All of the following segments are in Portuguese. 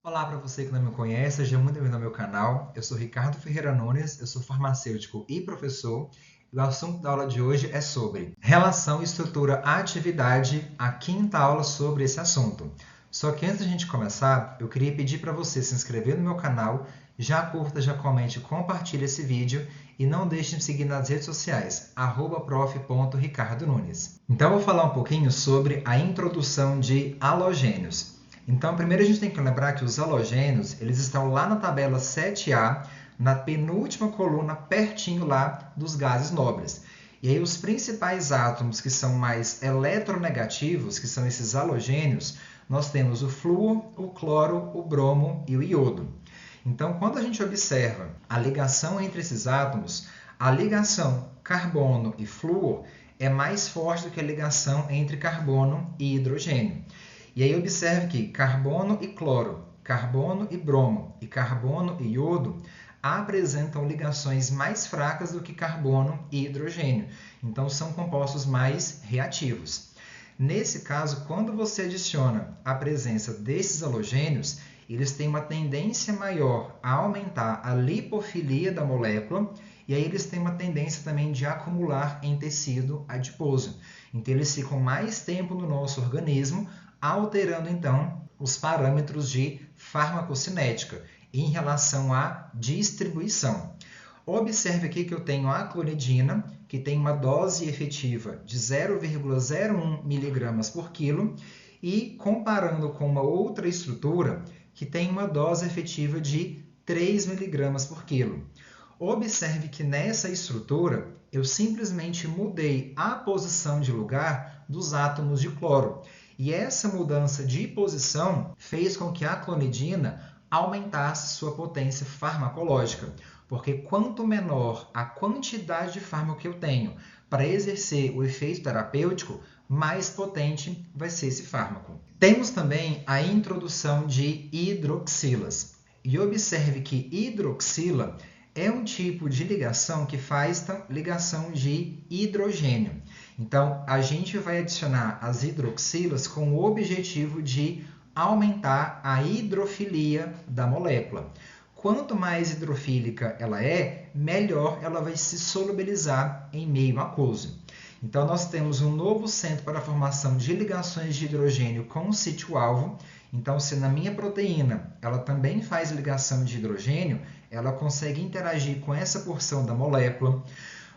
Olá para você que não me conhece, seja muito bem-vindo ao meu canal. Eu sou Ricardo Ferreira Nunes, eu sou farmacêutico e professor. E o assunto da aula de hoje é sobre relação estrutura-atividade, a quinta aula sobre esse assunto. Só que antes da gente começar, eu queria pedir para você se inscrever no meu canal, já curta, já comente, compartilhe esse vídeo e não deixe de me seguir nas redes sociais, @prof.ricardonunes. Então eu vou falar um pouquinho sobre a introdução de halogênios. Então, primeiro a gente tem que lembrar que os halogênios, eles estão lá na tabela 7A, na penúltima coluna, pertinho lá dos gases nobres. E aí os principais átomos que são mais eletronegativos, que são esses halogênios, nós temos o flúor, o cloro, o bromo e o iodo. Então, quando a gente observa a ligação entre esses átomos, a ligação carbono e flúor é mais forte do que a ligação entre carbono e hidrogênio. E aí observe que carbono e cloro, carbono e bromo e carbono e iodo apresentam ligações mais fracas do que carbono e hidrogênio. Então são compostos mais reativos. Nesse caso, quando você adiciona a presença desses halogênios, eles têm uma tendência maior a aumentar a lipofilia da molécula e aí eles têm uma tendência também de acumular em tecido adiposo. Então eles ficam mais tempo no nosso organismo, alterando então os parâmetros de farmacocinética em relação à distribuição. Observe aqui que eu tenho a clonidina, que tem uma dose efetiva de 0,01 mg por quilo, e comparando com uma outra estrutura que tem uma dose efetiva de 3 mg por quilo. Observe que nessa estrutura eu simplesmente mudei a posição de lugar dos átomos de cloro. E essa mudança de posição fez com que a clonidina aumentasse sua potência farmacológica, porque quanto menor a quantidade de fármaco que eu tenho para exercer o efeito terapêutico, mais potente vai ser esse fármaco. Temos também a introdução de hidroxilas. E observe que hidroxila é um tipo de ligação que faz ligação de hidrogênio. Então, a gente vai adicionar as hidroxilas com o objetivo de aumentar a hidrofilia da molécula. Quanto mais hidrofílica ela é, melhor ela vai se solubilizar em meio aquoso. Então, nós temos um novo centro para a formação de ligações de hidrogênio com o sítio-alvo. Então, se na minha proteína ela também faz ligação de hidrogênio, ela consegue interagir com essa porção da molécula.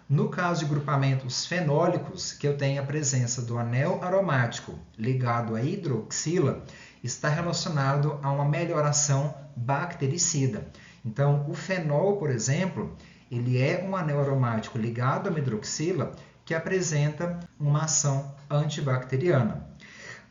No caso de grupamentos fenólicos, que eu tenho a presença do anel aromático ligado à hidroxila, está relacionado a uma melhoração bactericida. Então, o fenol, por exemplo, ele é um anel aromático ligado a uma hidroxila que apresenta uma ação antibacteriana.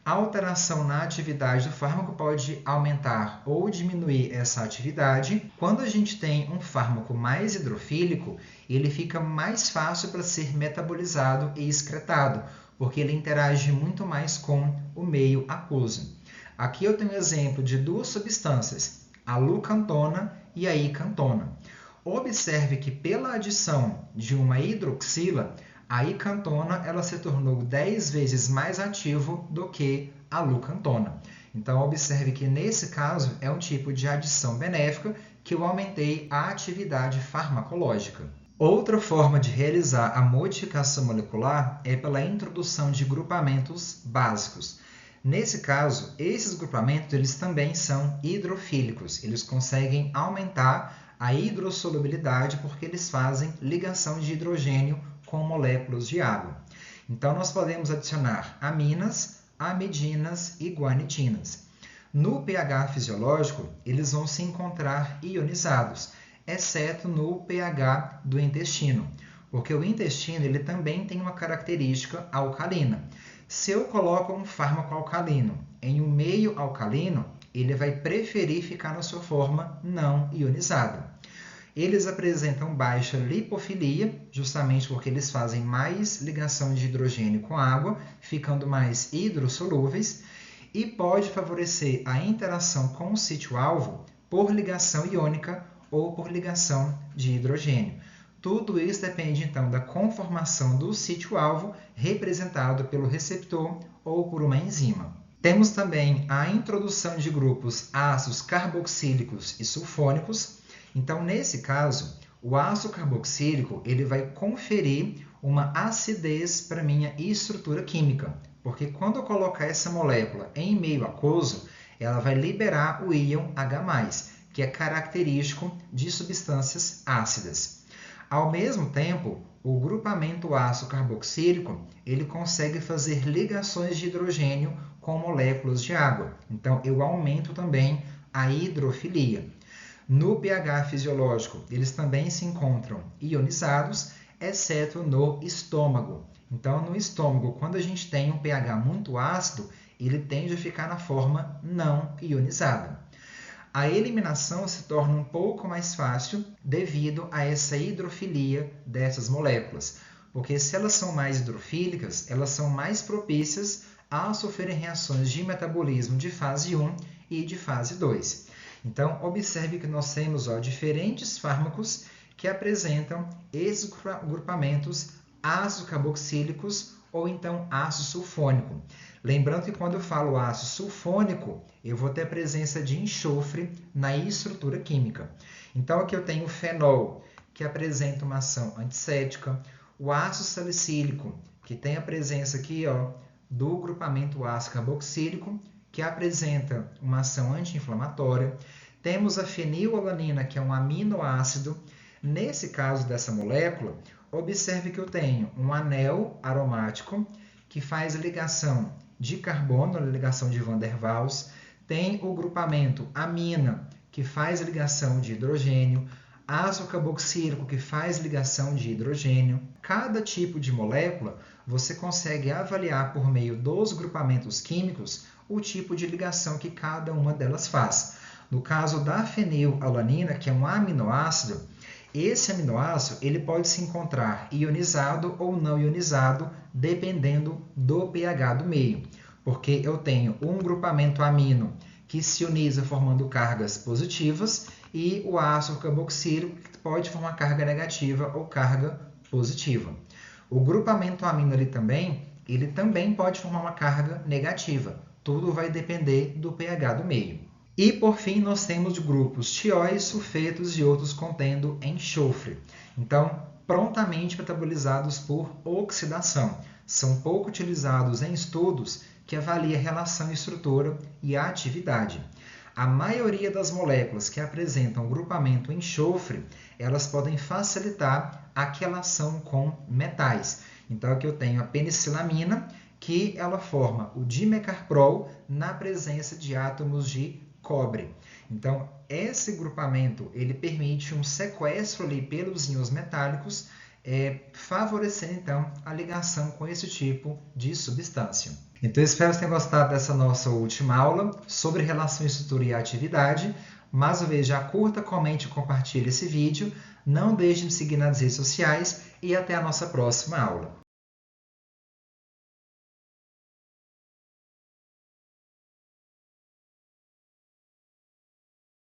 A alteração na atividade do fármaco pode aumentar ou diminuir essa atividade. Quando a gente tem um fármaco mais hidrofílico, ele fica mais fácil para ser metabolizado e excretado, porque ele interage muito mais com o meio aquoso. Aqui eu tenho um exemplo de duas substâncias, a lucantona e a icantona. Observe que pela adição de uma hidroxila, a icantona ela se tornou 10 vezes mais ativo do que a lucantona. Então, observe que nesse caso é um tipo de adição benéfica que eu aumentei a atividade farmacológica. Outra forma de realizar a modificação molecular é pela introdução de grupamentos básicos. Nesse caso, esses grupamentos eles também são hidrofílicos. Eles conseguem aumentar a hidrossolubilidade porque eles fazem ligação de hidrogênio com moléculas de água. Então, nós podemos adicionar aminas, amidinas e guanitinas. No pH fisiológico, eles vão se encontrar ionizados, exceto no pH do intestino, porque o intestino ele também tem uma característica alcalina. Se eu coloco um fármaco alcalino em um meio alcalino, ele vai preferir ficar na sua forma não ionizada. Eles apresentam baixa lipofilia, justamente porque eles fazem mais ligação de hidrogênio com água, ficando mais hidrossolúveis, e pode favorecer a interação com o sítio-alvo por ligação iônica ou por ligação de hidrogênio. Tudo isso depende, então, da conformação do sítio-alvo representado pelo receptor ou por uma enzima. Temos também a introdução de grupos ácidos carboxílicos e sulfônicos. Então, nesse caso, o ácido carboxílico ele vai conferir uma acidez para a minha estrutura química, porque quando eu colocar essa molécula em meio aquoso, ela vai liberar o íon H+, que é característico de substâncias ácidas. Ao mesmo tempo, o grupamento ácido carboxílico ele consegue fazer ligações de hidrogênio com moléculas de água. Então, eu aumento também a hidrofilia. No pH fisiológico, eles também se encontram ionizados, exceto no estômago. Então, no estômago, quando a gente tem um pH muito ácido, ele tende a ficar na forma não ionizada. A eliminação se torna um pouco mais fácil devido a essa hidrofilia dessas moléculas, porque se elas são mais hidrofílicas, elas são mais propícias a sofrerem reações de metabolismo de fase 1 e de fase 2. Então, observe que nós temos diferentes fármacos que apresentam esses grupamentos ácidos carboxílicos ou então ácido sulfônico. Lembrando que quando eu falo ácido sulfônico, eu vou ter a presença de enxofre na estrutura química. Então, aqui eu tenho o fenol, que apresenta uma ação antisséptica, o ácido salicílico, que tem a presença aqui do grupamento ácido carboxílico, que apresenta uma ação anti-inflamatória. Temos a fenilalanina, que é um aminoácido. Nesse caso dessa molécula, observe que eu tenho um anel aromático que faz a ligação de carbono, a ligação de Van der Waals. Tem o grupamento amina, que faz a ligação de hidrogênio. Ácido carboxílico, que faz ligação de hidrogênio. Cada tipo de molécula, você consegue avaliar por meio dos grupamentos químicos o tipo de ligação que cada uma delas faz. No caso da fenilalanina, que é um aminoácido, esse aminoácido ele pode se encontrar ionizado ou não ionizado, dependendo do pH do meio, porque eu tenho um grupamento amino que se ioniza formando cargas positivas e o ácido carboxílico que pode formar carga negativa ou carga positiva. O grupamento amino ele também pode formar uma carga negativa. Tudo vai depender do pH do meio. E, por fim, nós temos grupos tióis, sulfetos e outros contendo enxofre. Então, prontamente metabolizados por oxidação. São pouco utilizados em estudos que avaliam relação estrutura e atividade. A maioria das moléculas que apresentam grupamento enxofre, elas podem facilitar aquela ação com metais. Então, aqui eu tenho a penicilamina, que ela forma o dimecarprol na presença de átomos de cobre. Então, esse grupamento ele permite um sequestro ali pelos íons metálicos, favorecendo então a ligação com esse tipo de substância. Então, espero que vocês tenham gostado dessa nossa última aula sobre relação estrutura e atividade. Mais uma vez, já curta, comente e compartilhe esse vídeo. Não deixe de me seguir nas redes sociais e até a nossa próxima aula.